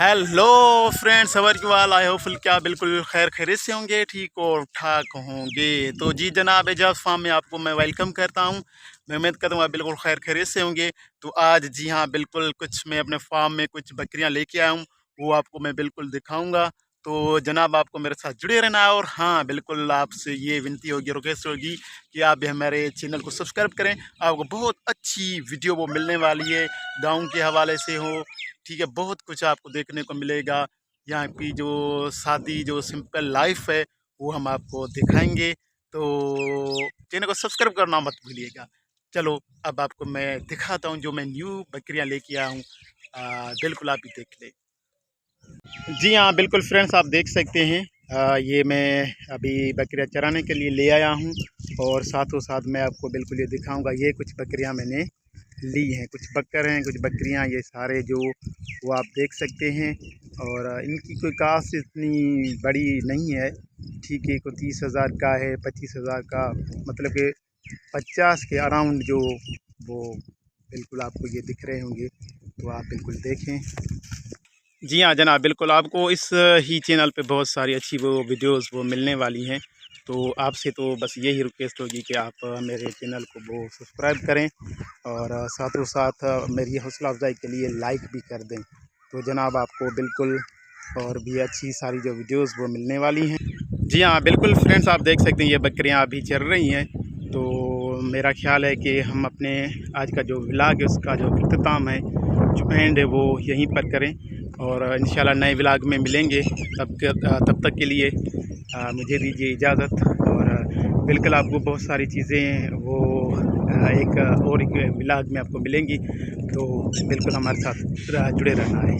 Hello friends, खबर की वाल आई होपफुल क्या बिल्कुल खैर खैरियत से होंगे, ठीक और ठाक होंगे। तो जी जनाब एजाज फार्म में आपको मैं वेलकम करता हूं। मैं उम्मीद करता हूँ आप बिल्कुल खैर खैरियत से होंगे। तो आज जी हाँ बिल्कुल कुछ मैं अपने फार्म में कुछ बकरियां लेके आया हूँ, वो आपको मैं बिल्कुल दिखाऊंगा। तो जनाब आपको मेरे साथ जुड़े रहना है और हाँ बिल्कुल आपसे ये विनती होगी, रिक्वेस्ट होगी कि आप भी हमारे चैनल को सब्सक्राइब करें। आपको बहुत अच्छी वीडियो वो मिलने वाली है, गाँव के हवाले से हो, ठीक है, बहुत कुछ आपको देखने को मिलेगा। यहाँ की जो सादी जो सिंपल लाइफ है वो हम आपको दिखाएंगे। तो चैनल को सब्सक्राइब करना मत भूलिएगा। चलो अब आपको मैं दिखाता हूँ जो मैं न्यू बकरियाँ लेके आया हूँ। बिल्कुल आप ही देख ले। जी हाँ बिल्कुल फ्रेंड्स, आप देख सकते हैं ये मैं अभी बकरियाँ चराने के लिए ले आया हूँ और साथों साथ मैं आपको बिल्कुल ये दिखाऊंगा। ये कुछ बकरियाँ मैंने ली हैं, कुछ बकर हैं, कुछ बकरियां, ये सारे जो वो आप देख सकते हैं। और इनकी कोई कास्ट इतनी बड़ी नहीं है, ठीक है। कोई 30,000 का है, 25,000 का, मतलब कि 50 के अराउंड जो वो बिल्कुल आपको ये दिख रहे होंगे। तो आप बिल्कुल देखें। जी हाँ जनाब, बिल्कुल आपको इस ही चैनल पे बहुत सारी अच्छी वो वीडियोस वो मिलने वाली हैं। तो आपसे तो बस यही रिक्वेस्ट होगी कि आप मेरे चैनल को वो सब्सक्राइब करें और साथों साथ मेरी हौसला अफजाई के लिए लाइक भी कर दें। तो जनाब आपको बिल्कुल और भी अच्छी सारी जो वीडियोस वो मिलने वाली हैं। जी हाँ बिल्कुल फ्रेंड्स, आप देख सकते हैं ये बकरियां अभी चल रही हैं। तो मेरा ख्याल है कि हम अपने आज का जो व्लॉग है उसका जो अख्ताम है, जो एंड है, वो यहीं पर करें और इंशाल्लाह नए व्लॉग में मिलेंगे। तब तक के लिए मुझे दीजिए इजाज़त। और बिल्कुल आपको बहुत सारी चीज़ें वो एक व्लॉग में आपको मिलेंगी। तो बिल्कुल हमारे साथ जुड़े रहना है।